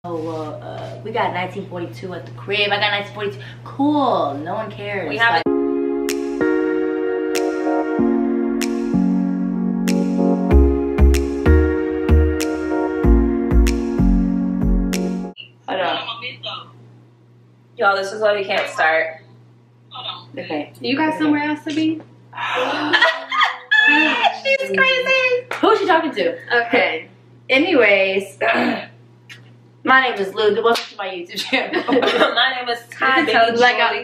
Oh, well, we got 1942 at the crib. I got 1942. Cool. No one cares. We have y'all, this is why we can't start. Okay. You got somewhere else to be? She's crazy. Who is she talking to? Okay. Anyways, my name is Lou. Welcome to my YouTube channel. My name is Ty.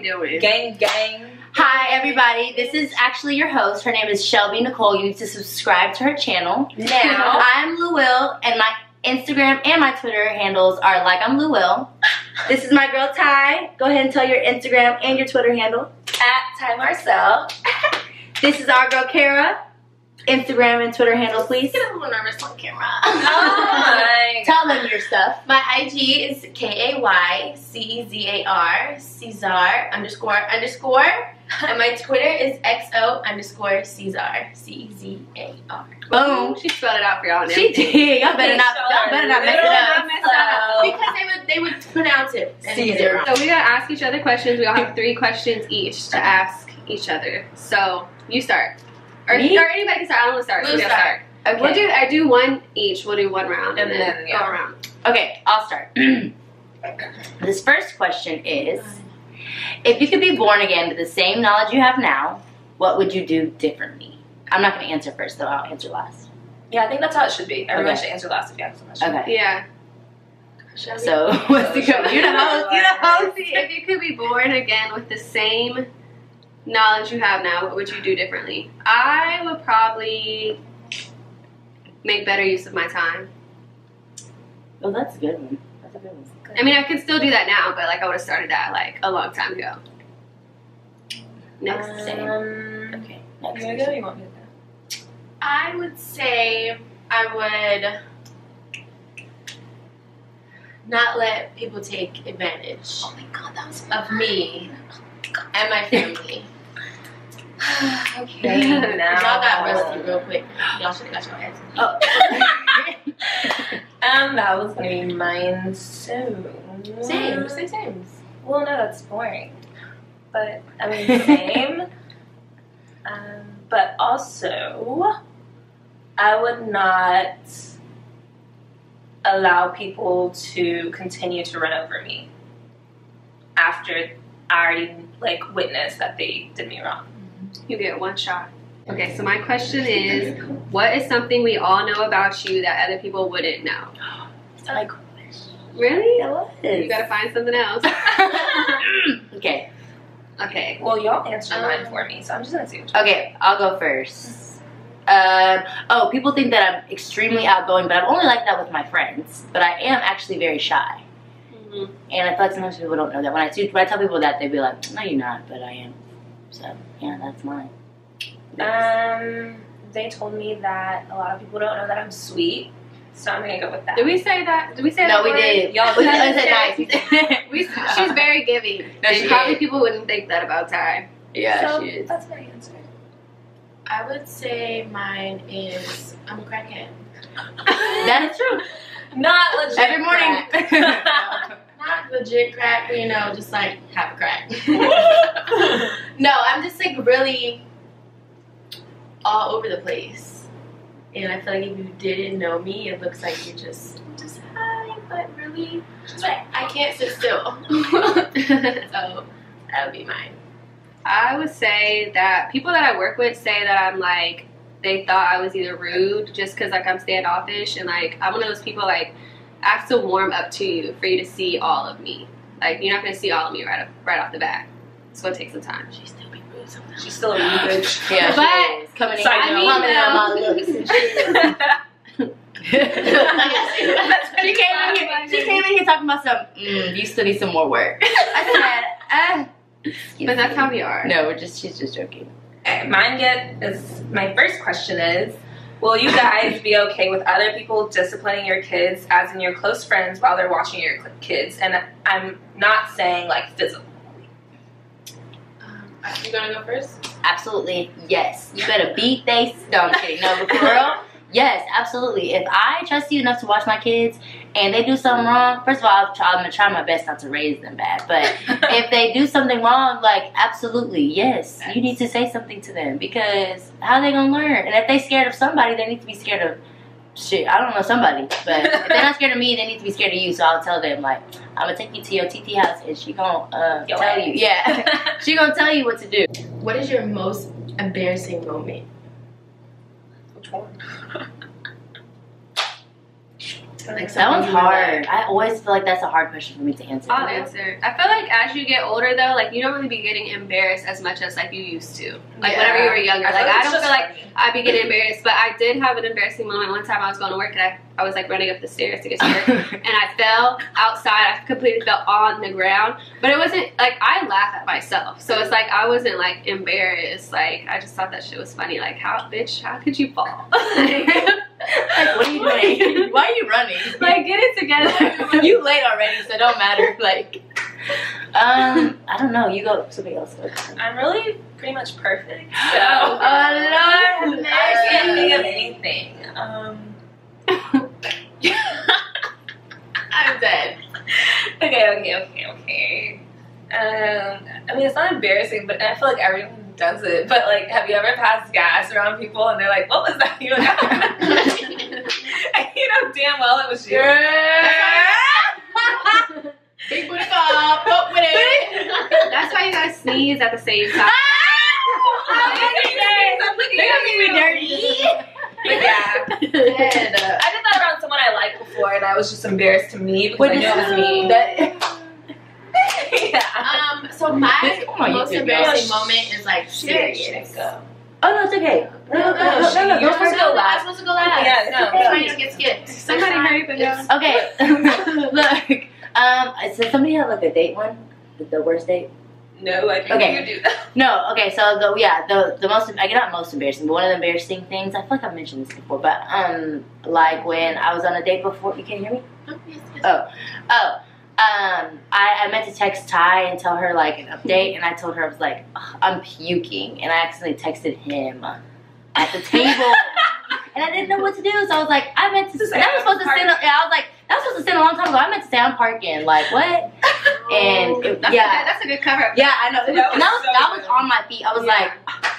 Doing. Gang, gang. Hi, everybody. This is actually your host. Her name is Shelby Nicole. You need to subscribe to her channel. Now. I'm Lou Will, and my Instagram and my Twitter handles are like I'm Lou Will. This is my girl Ty. Go ahead and tell your Instagram and your Twitter handle. At Ty Marcel. This is our girl Kara. Instagram and Twitter handle, please. Get a little nervous on camera. Oh my. Tell them your stuff. My IG is KAYCEZAR, Cesar __. And my Twitter is XO_Cesar, CZAR. Boom. She spelled it out for y'all now. She did. Y'all better not mess it up. Because they would pronounce it. Caesar. So we gotta ask each other questions. We all have 3 questions each to ask each other. So you start. Or anybody can start. I don't want to start. We'll start. Okay. I do one each. We'll do one round and then yeah. go around. Okay, I'll start. This first question is, if you could be born again with the same knowledge you have now, what would you do differently? I'm not going to answer first, though. I'll answer last. Yeah, I think that's how it should be. Everyone Okay. should answer last if you have a question. Okay. Yeah. So, what's the go? You're the host. You're the host. If you could be born again with the same knowledge you have now, what would you do differently? I would probably make better use of my time. Oh, that's a good one. That's a good one. I mean, I can still do that now, but like I would have started that like a long time ago. Next. Okay. You Next. want to go or you want me to go? I would say I would not let people take advantage Oh my god, that was of me and my family. okay. Now. Y'all got rusty real quick. Y'all should have got your answer. Oh. That was gonna be mine soon. Same. Say same. Well, no, that's boring. But I mean, same. But also, I would not allow people to continue to run over me after I already like witnessed that they did me wrong. You get one shot. Okay, so my question is, what is something we all know about you that other people wouldn't know? Like, Really? It was. You gotta find something else. Okay. Okay. well, y'all answered mine for me, so I'm just gonna see what Okay, I'll go first. Oh, people think that I'm extremely outgoing, but I'm only like that with my friends. But I am actually very shy. Mm-hmm. And I feel like sometimes people don't know that. When I tell people that, they'd be like, no, you're not, but I am. So, yeah, that's mine. They told me that a lot of people don't know that I'm sweet, so I'm gonna go with that. Did we say that? Did we say No, that? we word? did. Y'all We said said nice. She's very giving. No, And she probably is. people wouldn't think that about Ty. Yeah, So, she is. that's my answer. I would say mine is I'm a crackhead. That is true. Not legit. Every morning. crack. Not legit crack, but just like have a crack. No, I'm just like really all over the place. And I feel like if you didn't know me, it looks like you're just hi, but really, like, I can't sit still. So that would be mine. I would say that people that I work with say that I'm like, they thought I was either rude just because like I'm standoffish, and like I'm one of those people like I have to warm up to you for you to see all of me. Like you're not gonna see all of me right off the bat. It's gonna take some time. She still be rude sometimes. She's still a rude bitch. Yeah, But- she is. Coming in, Side note. commenting on my looks and shit. She came in here talking about some, you still need some more work. I said, But that's how we are. No, she's just joking. My first question is, will you guys be okay with other people disciplining your kids, as in your close friends, while they're watching your kids? And I'm not saying like physical. You gonna go first? Absolutely, yes. You better beat they. No, I'm kidding. No, but for real, Yes, absolutely. If I trust you enough to watch my kids and they do something wrong, first of all, I'm going to try my best not to raise them bad. But if they do something wrong, like, absolutely, yes, you need to say something to them because how are they going to learn? And if they're scared of somebody, they need to be scared of shit. I don't know somebody. But if they're not scared of me, they need to be scared of you. So I'll tell them, like, I'm going to take you to your TT house and she going to tell you. Yeah. She going to tell you what to do. What is your most embarrassing moment? Which one? Like That one's something you were hard. like- I always feel like that's a hard question for me to answer. I'll answer. I feel like as you get older, though, like you don't really be getting embarrassed as much as like you used to. Like whenever you were younger, like I don't feel like I'd be getting embarrassed. But I did have an embarrassing moment one time. I was going to work and I was like running up the stairs to get to work, and I fell outside. I completely fell on the ground. But it wasn't like I laugh at myself, so it's like I wasn't like embarrassed. Like I just thought that shit was funny. Like how could you fall? Like, what are you doing? Why are you running? Like, get it together. You late already, so it don't matter. Like, I don't know. You go. Somebody else go. I'm really pretty much perfect. So Lord, I can't think of anything. I'm dead. Okay. I mean, it's not embarrassing, but I feel like everyone does it. But like, have you ever passed gas around people and they're like, "What was that?" You're like, and you know damn well it was you. Big booty pop, up with it. That's why you guys sneeze at the same time. I'm looking at you. dirty. But yeah, I did that around someone I liked before, and I was just embarrassed to me because I knew it was me. Yeah. So my Come on, most you two embarrassing go. moment is like serious. Go. Oh no, it's okay. No, You're supposed to go last. I'm supposed to go last. Yeah, no. I'm trying to get skipped. Somebody hurry up and go. Okay. Look. So somebody had like a date one, the worst date. No, I think Okay. you do that. No, okay, so the most, I get not most embarrassing, but one of the embarrassing things, I feel like I've mentioned this before, but like when I was on a date before, you can't hear me? I meant to text Ty and tell her like an update, and I told her I was like, "Ugh, I'm puking, and I accidentally texted him at the table, and I didn't know what to do, so I was like, I meant to, that was supposed to send, I was like, that was supposed to send a long time ago, I meant to say I'm parking, like what? And That's a good cover up. yeah, I know. And That was that so was good. on my feet. I was like,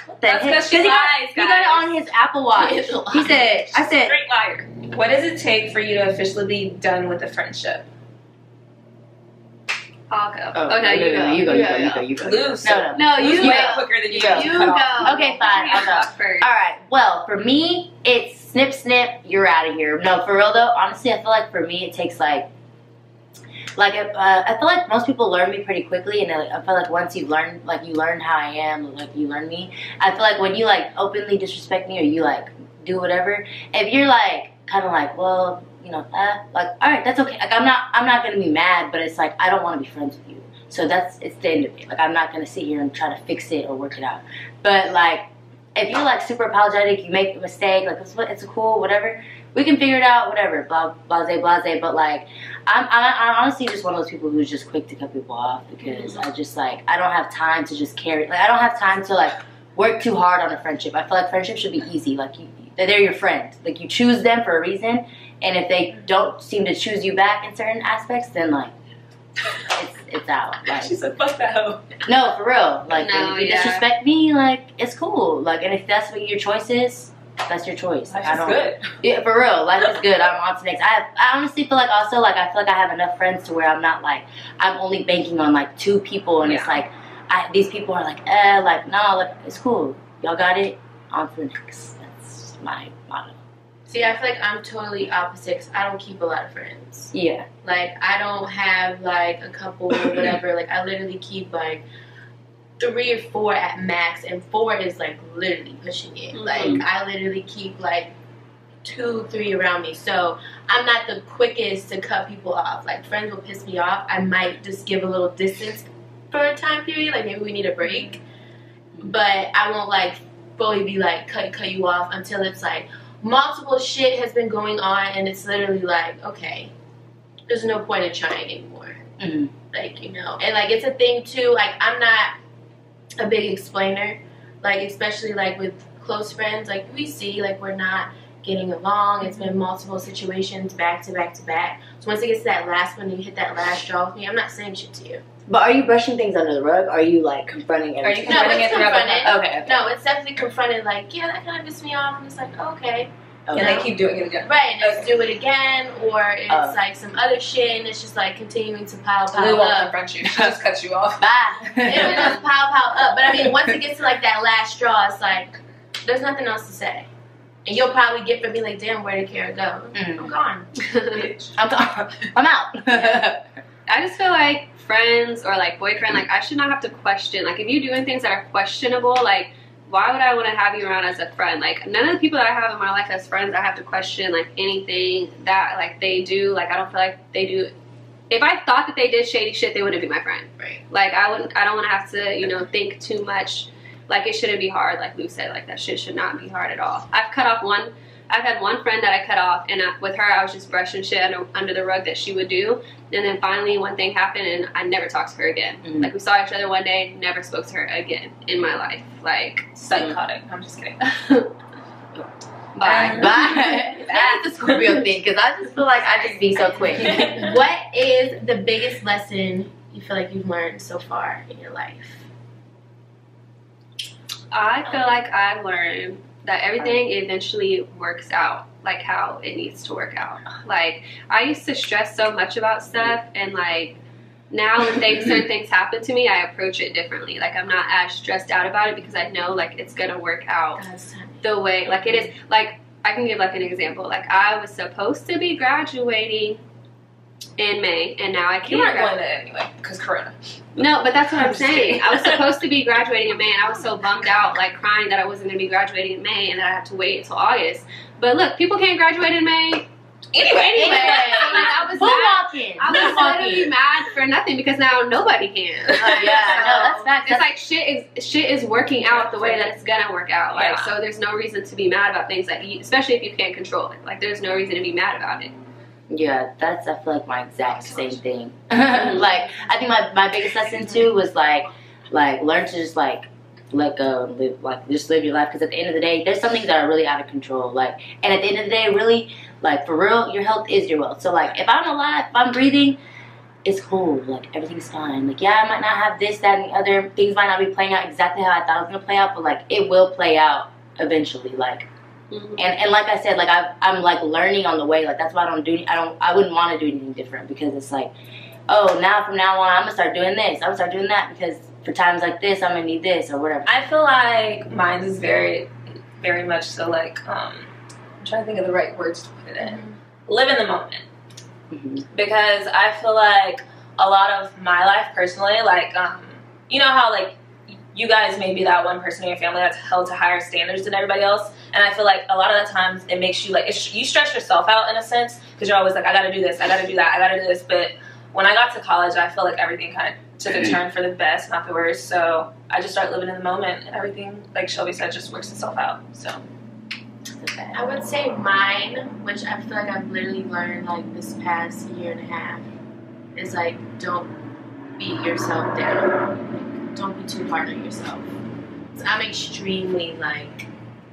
what the That's heck? 'cause she he got lies, it on his Apple Watch. She is a liar. He said, I said, Straight liar. What does it take for you to officially be done with a friendship? I'll go. oh, no, you go. you go. Lose. No, Lose you way go. quicker than you go. do. You go. Okay, fine, I'll go. First. All right. Well, for me, it's snip, snip. You're out of here. No, for real though. Honestly, I feel like for me, it takes like I feel like most people learn me pretty quickly, and I feel like once you learn how I am, like you learn me. I feel like when you like openly disrespect me or you like do whatever, if you're like kind of like, well, you know, like all right, that's okay. Like I'm not gonna be mad, but it's like I don't want to be friends with you. So it's the end of it. Like I'm not gonna sit here and try to fix it or work it out. But like if you're like super apologetic, you make a mistake, like it's cool, whatever. We can figure it out, whatever, blase. But like, I'm honestly just one of those people who's just quick to cut people off because I just like I don't have time to just carry. Like I don't have time to like work too hard on a friendship. I feel like friendship should be easy. Like they're your friend. Like you choose them for a reason, and if they don't seem to choose you back in certain aspects, then like it's out. Like, She said, "Fuck that hoe." no, for real. Like No, if you yeah. disrespect me, like it's cool. Like and if that's what your choice is. That's your choice. Like, I That's don't. good. Yeah, for real. Life is good. I'm on to next. I honestly feel like also like I feel like I have enough friends to where I'm not like I'm only banking on like 2 people, and it's like these people are like no, like it's cool. Y'all got it. On to the next. That's my motto. See, I feel like I'm totally opposite 'cause I don't keep a lot of friends. Yeah. Like, I don't have, like, a couple or whatever. Like, I literally keep, like, 3 or 4 at max, and 4 is, like, literally pushing it. Like, I literally keep, like, 2, 3 around me. So, I'm not the quickest to cut people off. Like, friends will piss me off. I might just give a little distance for a time period. Like, maybe we need a break. But I won't, like, fully be, like, cut you off until it's, like, multiple shit has been going on, and it's literally like, okay, there's no point in trying anymore. Mm-hmm. Like, you know, and like it's a thing too. Like I'm not a big explainer. Like especially like with close friends, like we see like we're not getting along. It's been multiple situations back to back to back. So once it gets to that last one and you hit that last straw with me, I'm not saying shit to you. But are you brushing things under the rug? Or are you like confronting Are you everything? confronting it's it throughout the confronted. Okay. No, it's definitely confronted. Like, yeah, that kind of pissed me off. And it's like, okay. And they keep doing it again. Right, and just do it again, or it's like some other shit, and it's just like continuing to pile Lou won't up. confront you. She just cuts you off. Bye. It would just pile up. But I mean, once it gets to like that last straw, it's like there's nothing else to say, and you'll probably get from me like, damn, where did Kara go? I'm gone. I'm out. I just feel like friends or like boyfriend, like I should not have to question. Like if you're doing things that are questionable, like why would I want to have you around as a friend? Like none of the people that I have in my life as friends, I have to question like anything that like they do. Like I don't feel like they do. If I thought that they did shady shit, they wouldn't be my friend. Right. Like I don't want to have to, you know, think too much. Like it shouldn't be hard. Like Lou said, like that shit should not be hard at all. I've had one friend that I cut off, and with her, I was just brushing shit under the rug that she would do. And then finally, one thing happened, and I never talked to her again. Mm-hmm. Like, we saw each other one day, never spoke to her again in my life. Like, Psychotic. I'm just kidding. bye. Bye. That's the Scorpio thing, because I just feel like I just be so quick. What is the biggest lesson you feel like you've learned so far in your life? I feel like I've learned that everything eventually works out like how it needs to work out. Like I used to stress so much about stuff, and like now when certain things happen to me, I approach it differently. Like I'm not as stressed out about it because I know like it's gonna work out the way like it is. Like I can give like an example. Like I was supposed to be graduating in May, and now I can't. You weren't going there anyway because Corona. No, but that's what I'm saying. I was supposed to be graduating in May, and I was so bummed out, like crying that I wasn't going to be graduating in May, and that I have to wait until August. But look, people can't graduate in May. Anyway, so, like, I was literally mad for nothing because now nobody can. Yeah, no, that's facts. It's like shit is working out the way that it's gonna work out. Like so, there's no reason to be mad about things that especially if you can't control it. Like there's no reason to be mad about it. Yeah, that's I feel like my exact same thing. Like I think my biggest lesson too was like learn to just like let go and live, like just live your life, because at the end of the day there's some things that are really out of control, like, and at the end of the day really, like, for real, your health is your wealth. So like if I'm alive, if I'm breathing, it's cool, like everything's fine. Like yeah, I might not have this, that, and the other, things might not be playing out exactly how I thought it was gonna play out, but like it will play out eventually. Like and like I said, like I'm like learning on the way. Like that's why I wouldn't want to do anything different, because it's like, oh, from now on I'm gonna start doing this, I'm gonna start doing that, because for times like this I'm gonna need this or whatever. I feel like mine is very, very much so like I'm trying to think of the right words to put it in. Live in the moment. Because I feel like a lot of my life personally, like you know how like you guys may be that one person in your family that's held to higher standards than everybody else, and I feel like a lot of the times it makes you like you stress yourself out in a sense, because you're always like, I gotta do this, I gotta do that, I gotta do this. But when I got to college, I feel like everything kind of took a turn for the best, not the worst. So I just started living in the moment, and everything, like Shelby said, just works itself out. So I would say mine, which I feel like I've literally learned like this past year and a half, is like don't beat yourself down. Don't be too hard on yourself. So I'm extremely like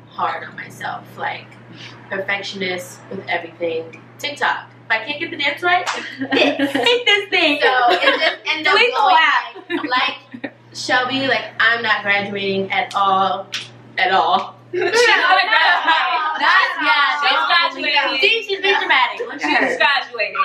hard on myself, like perfectionist with everything. TikTok. If I can't get the dance right, hit this thing. So it just ends up going like Shelby, like I'm not graduating at all. She's not graduating. She's graduating. See, she's being dramatic. She's graduating.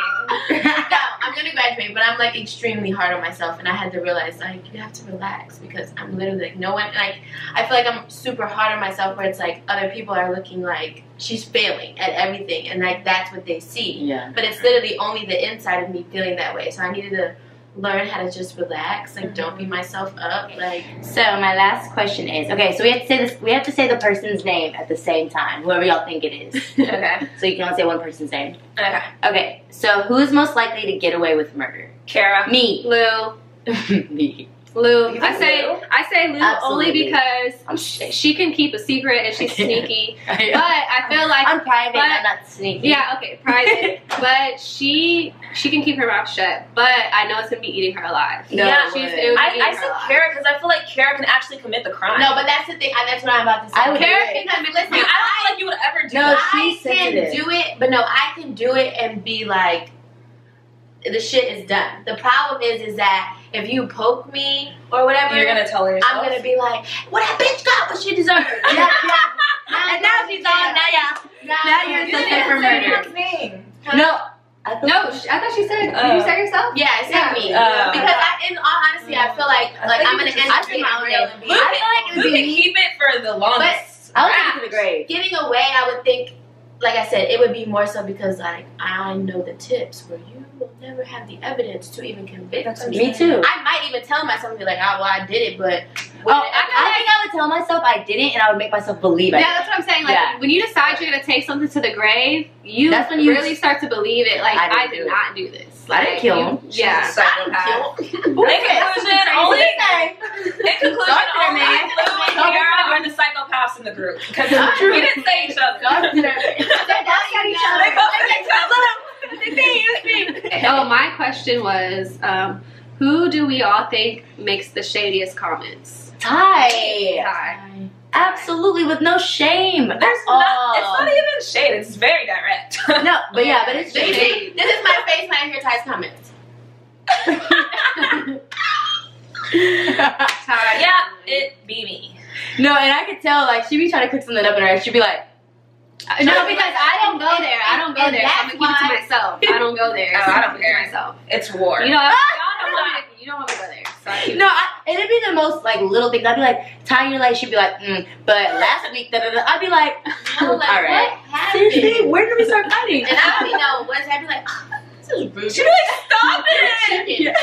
No, I'm gonna graduate, but I'm like extremely hard on myself, and I had to realize like you have to relax, because I'm literally like no one, like I feel like I'm super hard on myself, where it's like other people are looking like she's failing at everything, and like that's what they see. Yeah. But it's literally only the inside of me feeling that way. So I needed to learn how to just relax, like don't beat myself up. Like, so my last question is, okay, so we have to say this, we have to say the person's name at the same time, whoever y'all think it is. Okay. So you can only say one person's name. Okay. Okay, so who is most likely to get away with murder? Kara. Me. Lou. Me. Lou. You I think say Lou? Lou Absolutely. only because she can keep a secret and she's sneaky. But I feel like I'm private. I'm not sneaky. yeah, okay, private. But she can keep her mouth shut. But I know it's gonna be eating her alive. No, Yeah, it wouldn't. it would be I eating her said alive. Kara because I feel like Kara can actually commit the crime. No, but that's the thing. That's what I'm about to say. I would Kara do it. can commit Listen, the I don't feel like you would ever do No, that. I she's can sensitive. do it, but no, I can do it and be like, the shit is done. The problem is that if you poke me or whatever, You're gonna tell her yourself. I'm gonna be like, well, that bitch got what she deserved. Yeah, yeah. And now she's on. Now you're You so didn't for say murder. your name. No. I thought- No, I thought she said. Did you say yourself? Yeah, it's not me. Yeah. Because in all honesty, I feel like I I'm think gonna you end just up being do my it. real and be Luke I feel like it would Luke be can me. keep it for the longest. I would take it to the grave. giving away. I would think, like I said, it would be more so because like I know the tips where you will never have the evidence to even convict me. Me too. I might even tell myself and be like, oh, well, I did it, but Oh, I think I would tell myself I didn't, and I would make myself believe it. Yeah, that's what I'm saying. Like Yeah. when you decide you're gonna take something to the grave, you That's when you- really start to believe it. Like I I didn't did do it. not do this. I didn't Like, kill you- him. Yeah, She's a psychopath. In conclusion, only in conclusion, Dark there, only man. Lou and Dark Kara are the psychopaths in the group because True. we didn't say each other. Oh, my question was, who do we all think makes the shadiest comments? Ty. Ty. Absolutely, with no shame. There's at not. all. It's not even shade. It's very direct. No, but yeah, but it's shady. Shady. This is my face when I hear Ty's comments. Ty. Yeah, it be me. No, and I could tell, like, she'd be trying to cook something up in her, she'd be like, No, because I don't go there. I don't go And there. So I'm that's gonna keep it to myself. I don't go there. Oh, So I I'm don't gonna keep it to care. myself. It's war. You know, you don't want me to go there. So I keep no, it'd be the most, like, little things. I'd be like, Ty, you're like, she'd be like, but last week, da-da-da. I'd be like, I'm like, all right. what happened? Seriously, where did we start fighting? And I don't even know what's happening. Like, oh, this is rude. She'd be like, stop it! Yeah.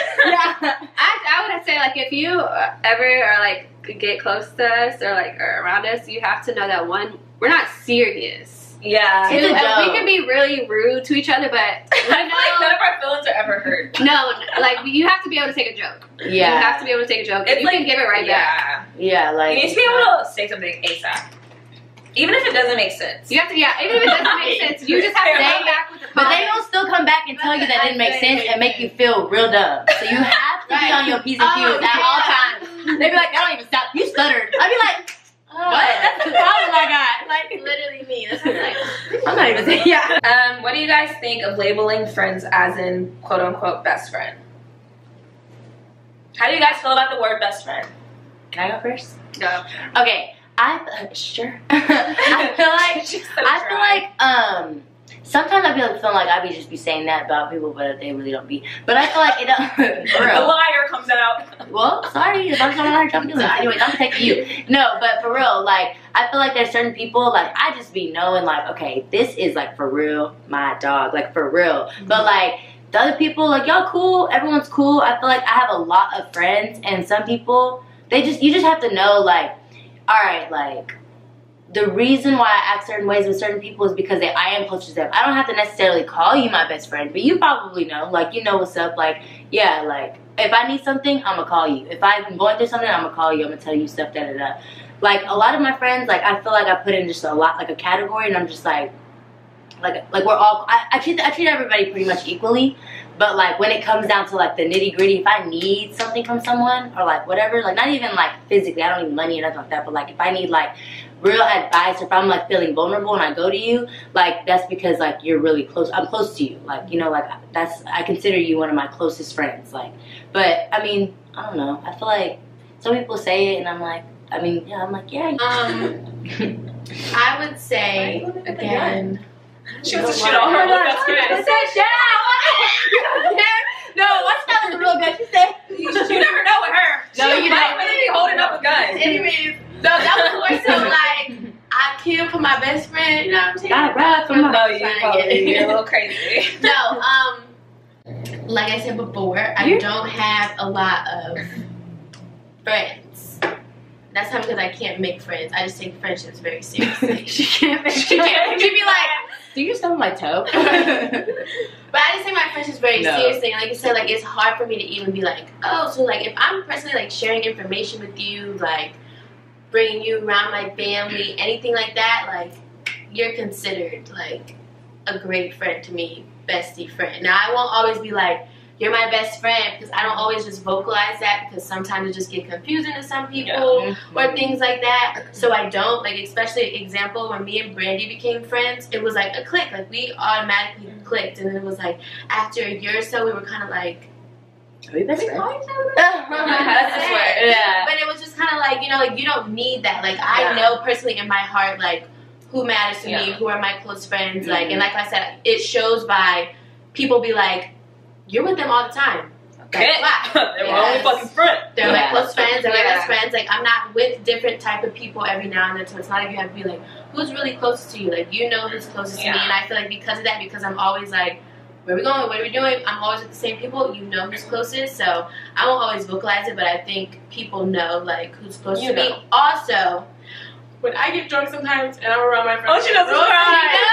I would say, like, if you ever are like get close to us or like are around us, you have to know that one, we're not serious. Yeah. It's a We joke. can be really rude to each other, but I feel like none of our feelings are ever hurt. no, like you have to be able to take a joke. You Yeah. have to be able to take a joke. It's You like can give it right back. Yeah, like. You need to be able to say something ASAP. Even if it doesn't make sense. You have to, yeah. Even if it doesn't make sense, you just have to They- go back with the. But they will still come back and tell you that didn't make sense and make you feel real dumb. So you have to be on your P's and Q's at all times. They'd be like, that don't even stop. You stuttered. I'd be like, what? That's the problem I got. Like, Literally me. That's what I'm like. I'm not even saying, yeah. What do you guys think of labeling friends as in quote unquote best friend? How do you guys feel about the word best friend? Can I go first? Go. Okay. Sure. I feel like, sometimes I feel like I be just be saying that about people, but they really don't be. But I feel like it don't. For The real. liar comes out. Well, sorry, if I'm not hurt your feelings. Anyways, I'm protecting you. No, but for real, like, I feel like there's certain people, like, I just be knowing, like, okay, this is, like, for real, my dog, like, for real. But, like, the other people, like, y'all cool, everyone's cool. I feel like I have a lot of friends, and some people, you just have to know, like, all right, like, the reason why I act certain ways with certain people is because I am close to them. I don't have to necessarily call you my best friend, but you probably know. Like, you know what's up. Like, yeah, like, if I need something, I'm going to call you. If I'm going through something, I'm going to call you. I'm going to tell you stuff, da-da-da. Like, a lot of my friends, like, I feel like I put in just a lot, like, a category, and I'm just like we're all, I treat everybody pretty much equally. But, like, when it comes down to, like, the nitty-gritty, if I need something from someone or, like, whatever, like, not even, like, physically, I don't need money or nothing like that, but, like, if I need, like, real advice or if I'm, like, feeling vulnerable and I go to you, like, that's because, like, you're really close. I'm close to you. Like, you know, like, I consider you one of my closest friends. Like, but, I mean, I don't know. I feel like some people say it and I'm like, yeah. I would say, again, She was a shit on her best friend. No, what's that was a real gun? She said, You never know with her. No, She you might don't. really be holding up a gun. anyways, no, that was more so like, I kill for my best friend, you know what I'm saying? gotta ride for my. No, you're Trying to probably get it. you're a little crazy. No, like I said before, I don't have a lot of friends. That's not because I can't make friends. I just take friendships very seriously. She can't make She be like, Do you step on my toe? But I didn't take my friendships very No. seriously. And like you said, like it's hard for me to even be like, oh, so like if I'm personally like sharing information with you, like bringing you around my family, anything like that, like you're considered like a great friend to me, bestie friend. Now I won't always be like, you're my best friend, because I don't always just vocalize that, because sometimes it just get confusing to some people or things like that. So I don't, like, especially example when me and Brandy became friends, it was like a click. Like we automatically clicked, and then it was like after a year or so we were kind of like, are we best we friends? call each other? That's just weird. Yeah. But it was just kind of like, you know, like you don't need that. Like I know personally in my heart, like who matters to me, who are my close friends, like, and like I said, it shows by people be like, you're with them all the time. Okay. Like, wow. They're my only fucking friend. They're my close friends, they're my Yeah. best friends. Like I'm not with different type of people every now and then, so it's not like you have to be like, who's really close to you? Like you know who's closest to me, and I feel like because of that, because I'm always like, where are we going? What are we doing? I'm always with the same people. You know who's closest, so I won't always vocalize it, but I think people know like who's close to me. Also, when I get drunk sometimes and I'm around my friends, Oh, she doesn't cry.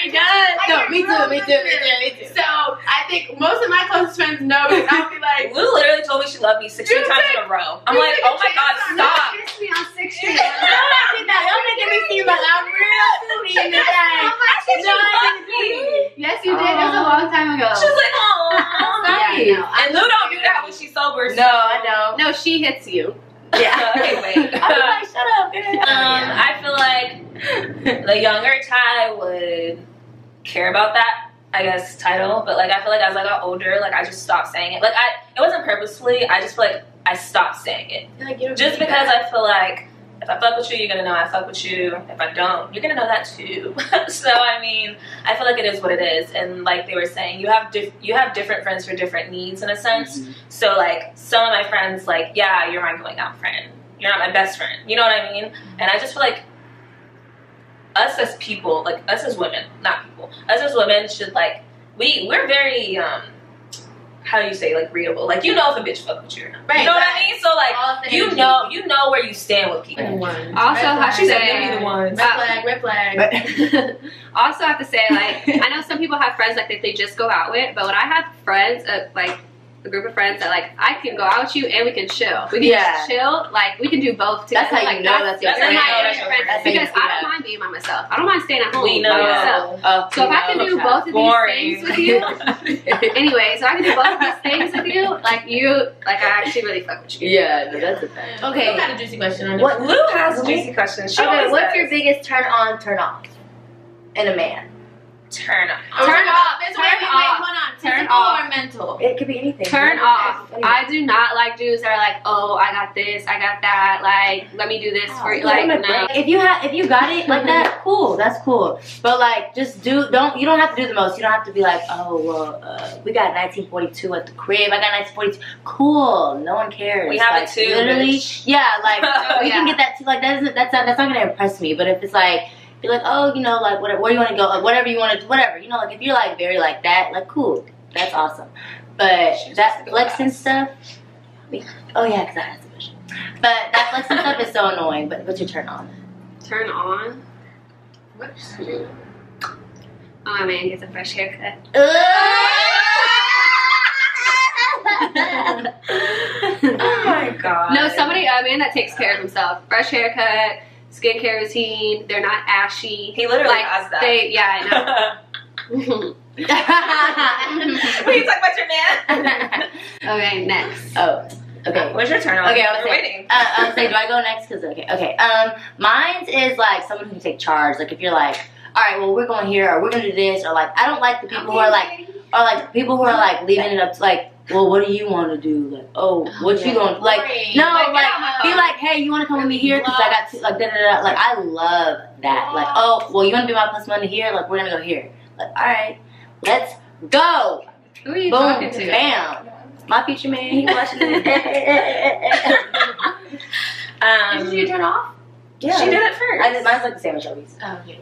She does. No, me too. So I think most of my closest friends know because I'll be like, Lou literally told me she loved me 16 You times take- in a row. I'm you like, take a oh my god, chance on stop. Kiss me on 6th Street. Y'all making me seem like I'm real sweet in this thing. She loved me. Yes, you did. That was a long time ago. She was like, oh. Yeah, no, And Lou don't do that when she's sober. No, I know. No, she hits you. Yeah. Okay, wait. I'm like, shut up, girl. I feel like the younger Ty would care about that, I guess, title. But like I feel like as I got older, like I just stopped saying it. Like it wasn't purposefully. I just feel like I stopped saying it. like you don't Just need because that. I feel like if I fuck with you, you're gonna know I fuck with you. If I don't, you're gonna know that too. So I mean, I feel like it is what it is. And like they were saying, you have different friends for different needs in a sense. So like some of my friends, like yeah, you're my going out friend. You're not my best friend. You know what I mean? And I just feel like us as people, like us as women, not people, us as women should like we're very how do you say, like readable. Like you know if a bitch fuck with you or not. Right, you know what right. I mean? So All like the you know where you stand with people. Also, I have to She said, say, "Give me the ones." Red flag. also, I have to say, like, I know some people have friends like that they just go out with, but when I have friends, like a group of friends that like I can go out with you and we can chill. We can just chill. Like we can do both together. That's how like, you know that's your that's how friend. you know That's that's my your friend. friend. Because That's how you I don't mind being by myself. I don't mind staying at home We know. by myself. So if I can do both of these things with you, anyway, so I can do both of these things with you, like I actually really fuck with you. Yeah, no, that's a fact. Okay, got a juicy question on What? Lou has juicy questions. She Okay, always what's does. your biggest turn on, turn off in a man? turn on? Turn off. Wait, Turn wait, off. hold on. Turn Physical off. or mental? It could be anything. Turn off. Anyway. I do not like dudes that are like, oh, I got this, I got that. Like, let me do this for you. Like, no. If you got it like that, cool. That's cool. But like, just you don't have to do the most. You don't have to be like, oh well, we got 1942 at the crib. I got 1942. Cool. No one cares. We have like, it too, Literally, bitch. yeah. Like we yeah. can get that too. Like that's not gonna impress me. But if it's like. Be like, oh, you know, like, where do you want to go? Like, whatever you want to, whatever. You know, like, if you're, like, very like that, like, cool. That's awesome. But that flexing stuff, oh, yeah, because I had some question. But that flexing stuff is so annoying. But what's your turn on? Turn on. Oh, my man gets a fresh haircut. Oh my god. No, somebody, a man that takes care of himself. Fresh haircut, skincare routine. They're not ashy. He literally like, has that. Yeah, I know. Will you talk about your man? Okay, next. Oh, okay. What's your turn on? Okay, I was We're saying, waiting. I was saying, do I go next? Cause okay. Mine is like someone who can take charge. Like if you're like, all right, well we're going here, or we're gonna do this, or like I don't like the people who are like, people who are like leaving it up to like, well, what do you want to do? Like, oh, what you going to like? Boring. No, Like, like get out my be phone. like, hey, you want to come with me here? Cause I got to like da da da. Like I love that. Like, oh, well, you want to be my plus money here? Like we're gonna go here. Like, all right, let's go. Who are you Boom, talking to? bam. My future man, he watching it. Did you turn off? Yeah. She did it first. I did, mine's like the sandwich always. Oh, okay.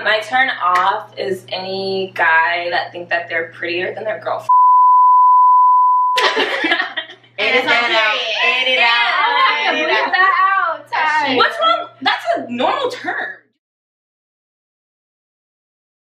My turn off is any guy that think that they're prettier than their girlfriend. Edit that out. Edit out. Leave that out, Ty. What's wrong? That's a normal term.